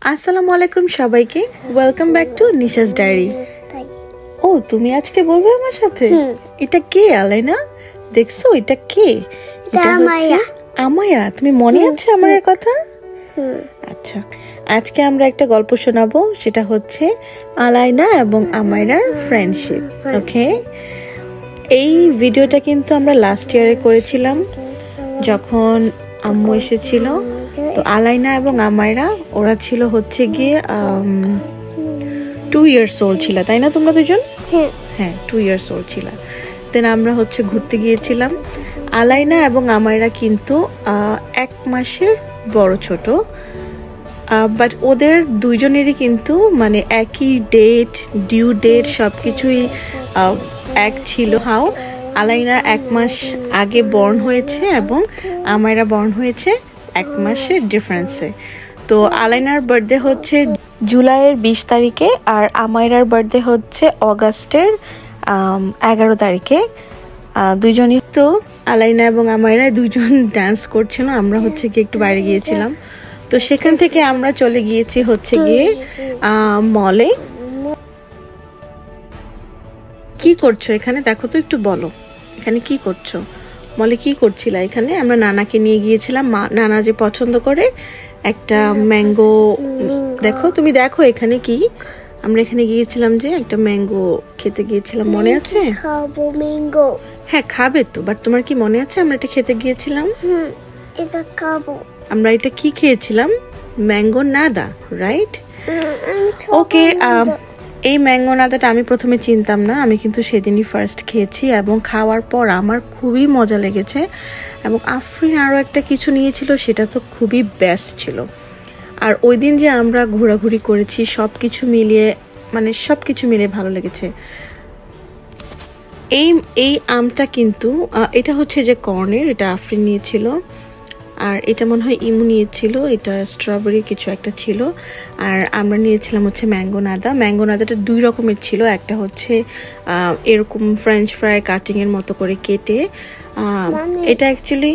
আসসালামু আলাইকুম সবাইকে, welcome back to Nisha's diary. ও তুমি আজকে বলবে আমার সাথে? এটা কে আলাইনা? দেখছো এটা কে? এটা হচ্ছে আমায়া। তুমি মনে আছে আমার কথা? আচ্ছা, আজকে আমরা একটা গল্প শোনাবো, সেটা হচ্ছে আলাইনা এবং আমায়রার ফ্রেন্ডশিপ। ওকে, এই ভিডিওটা কিন্তু আমরা লাস্ট ইয়ারে করেছিলাম যখন আম্মু এসেছিল। তো আলাইনা এবং আমায়রা ওরা ছিল হচ্ছে গিয়ে 2 years old ছিল, তাই না তোমরা দুজন? হ্যাঁ 2 years old ছিল। দেন আমরা হচ্ছে ঘুরতে গিয়েছিলাম। আলাইনা এবং আমায়রা কিন্তু 1 মাসের বড় ছোট, বাট ওদের দুইজনেরই কিন্তু মানে একই ডেট, ডিউ ডেট সব কিছুই এক ছিল। হাও আলাইনা 1 মাস আগে বর্ন হয়েছে এবং আমায়রা বর্ন হয়েছে 1 মাসের ডিফারেন্সে। তো আলাইনার বার্থডে হচ্ছে জুলাইয়ের 20 তারিখে আর আমায়রার বার্থডে হচ্ছে অগাস্টের 11 তারিখে। দুইজনই তো আলাইনা এবং আমায়রা দুইজন ডান্স করছিল। আমরা হচ্ছে কি একটু বাইরে গিয়েছিলাম, তো সেখান থেকে আমরা চলে গিয়েছি হচ্ছে গিয়ে মলে। কি করছো এখানে? দেখো তো একটু বলো, এখানে কি করছো? মলে কি করছিলা? এখানে আমরা নানাকে নিয়ে গিয়েছিলাম। নানা যে পছন্দ করে একটা ম্যাঙ্গো, দেখো তুমি দেখো এখানে কি, আমরা এখানে গিয়েছিলাম যে একটা ম্যাঙ্গো খেতে গিয়েছিলাম, মনে আছে? খাবো ম্যাঙ্গো। হ্যাঁ খাবে তো, বাট তোমার কি মনে আছে আমরা এটা খেতে গিয়েছিলাম? এটা খাবো। আমরা এটা কি খেয়েছিলাম? Mango নাদা, right? ওকে, এই ম্যাঙ্গো নাদাটা আমি প্রথমে চিনতাম না, আমি কিন্তু সেদিনই ফার্স্ট খেয়েছি এবং খাওয়ার পর আমার খুবই মজা লেগেছে। এবং আফরিন আরও একটা কিছু নিয়েছিল, সেটা তো খুবই বেস্ট ছিল। আর ওই দিন যে আমরা ঘোরাঘুরি করেছি সব কিছু মিলিয়ে, মানে সব কিছু মিলিয়ে ভালো লেগেছে। এই আমটা কিন্তু এটা হচ্ছে যে কর্নের, এটা আফরিন নিয়েছিল। আর এটা মনে হয় ইমু নিয়েছিল, এটা স্ট্রবেরি কিছু একটা ছিল। আর আমরা নিয়েছিলাম হচ্ছে ম্যাঙ্গো নাদা। ম্যাঙ্গো নাদাটা 2 রকমের ছিল, একটা হচ্ছে এরকম ফ্রেঞ্চ ফ্রাই কাটিং এর মতো করে কেটে, এটা অ্যাকচুয়ালি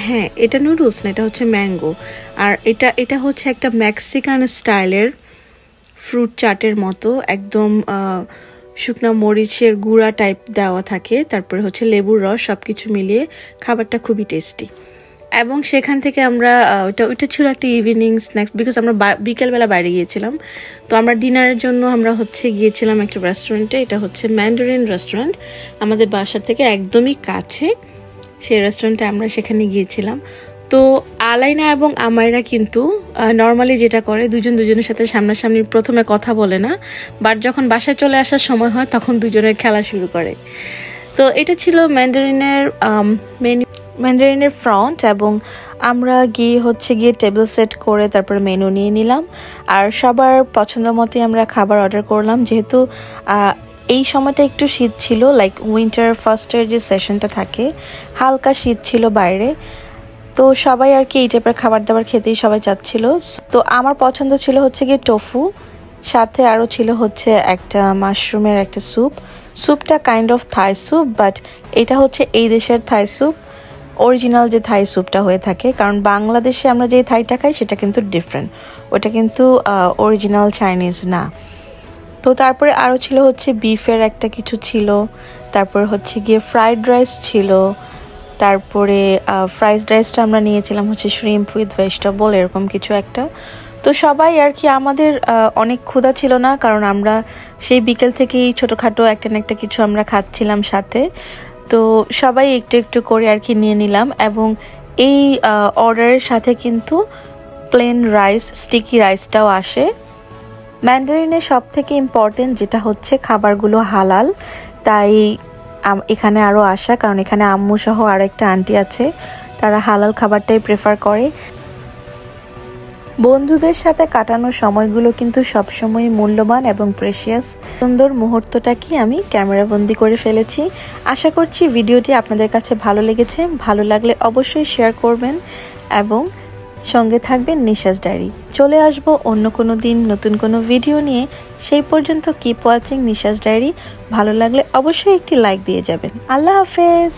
হ্যাঁ এটা নুডলস না, এটা হচ্ছে ম্যাঙ্গো। আর এটা হচ্ছে একটা মেক্সিকান স্টাইলের ফ্রুট চাটের মতো, একদম শুকনা মরিচের গুঁড়া টাইপ দেওয়া থাকে, তারপরে হচ্ছে লেবুর রস, সবকিছু মিলিয়ে খাবারটা খুবই টেস্টি। এবং সেখান থেকে আমরা ওইটা ছিল একটা ইভিনিং স্ন্যাক্স, বিকজ আমরা বিকেলবেলা বাইরে গিয়েছিলাম। তো আমরা ডিনারের জন্য আমরা হচ্ছে গিয়েছিলাম একটা রেস্টুরেন্টে, এটা হচ্ছে ম্যান্ডারিন রেস্টুরেন্ট, আমাদের বাসা থেকে একদমই কাছে। সেই রেস্টুরেন্টে আমরা সেখানে গিয়েছিলাম। তো আলাইনা এবং আমায়রা কিন্তু নর্মালি যেটা করে, দুজনের সাথে সামনাসামনি প্রথমে কথা বলে না, বাট যখন বাসায় চলে আসার সময় হয় তখন দুজনের খেলা শুরু করে। তো এটা ছিল ম্যান্ডারিনের ফ্রন্ট, এবং আমরা গিয়ে টেবিল সেট করে তারপরে মেনু নিয়ে নিলাম। আর সবার পছন্দ মতোই আমরা খাবার অর্ডার করলাম, যেহেতু এই সময়টা একটু শীত ছিল, লাইক উইন্টার ফার্স্টের যে সেশনটা থাকে, হালকা শীত ছিল বাইরে। তো সবাই আর কি এই টাইপের খাবার দাবার খেতেই সবাই চাচ্ছিল। তো আমার পছন্দ ছিল হচ্ছে গিয়ে টোফু, সাথে আরও ছিল হচ্ছে একটা মাশরুমের একটা স্যুপটা kind of Thai soup, but এটা হচ্ছে এই দেশের থাই স্যুপ, অরিজিনাল যে থাই স্যুপটা হয়ে থাকে। কারণ বাংলাদেশে আমরা যে থাইটা খাই সেটা কিন্তু ডিফারেন্ট, ওটা কিন্তু অরিজিনাল চাইনিজ না। তো তারপরে আরও ছিল হচ্ছে বিফের একটা কিছু ছিল, তারপর হচ্ছে গিয়ে ফ্রাইড রাইস ছিল, তারপরে ফ্রাইড রাইসটা আমরা নিয়েছিলাম হচ্ছে শ্রিম্প উইথ ভেজিটেবল, এরকম কিছু একটা। তো সবাই আর কি, আমাদের অনেক ক্ষুধা ছিল না, কারণ আমরা সেই বিকেল থেকেই ছোটোখাটো একটা না একটা কিছু আমরা খাচ্ছিলাম সাথে। তো সবাই একটু একটু করে আর কি নিয়ে নিলাম। এবং এই অর্ডারের সাথে কিন্তু প্লেন রাইস, স্টিকি রাইসটাও আসে। ম্যান্ডারিনের সব থেকে ইম্পর্টেন্ট যেটা হচ্ছে খাবারগুলো হালাল, তাই এখানে আরও আসা, কারণ এখানে আম্মু সহ আর একটা আন্টি আছে, তারা হালাল খাবারটাই প্রেফার করে। বন্ধুদের সাথে কাটানো সময়গুলো কিন্তু সবসময় মূল্যবান এবং প্রেশিয়াস। সুন্দর মুহূর্তটাকে আমি ক্যামেরাবন্দি করে ফেলেছি। আশা করছি ভিডিওটি আপনাদের কাছে ভালো লেগেছে। ভালো লাগলে অবশ্যই শেয়ার করবেন এবং সঙ্গে থাকবেন নিশাস ডায়েরি। চলে আসবো অন্য কোনো দিন নতুন কোনো ভিডিও নিয়ে। সেই পর্যন্ত কিপ ওয়াচিং নিশাস ডায়েরি। ভালো লাগলে অবশ্যই একটি লাইক দিয়ে যাবেন। আল্লাহ হাফেজ।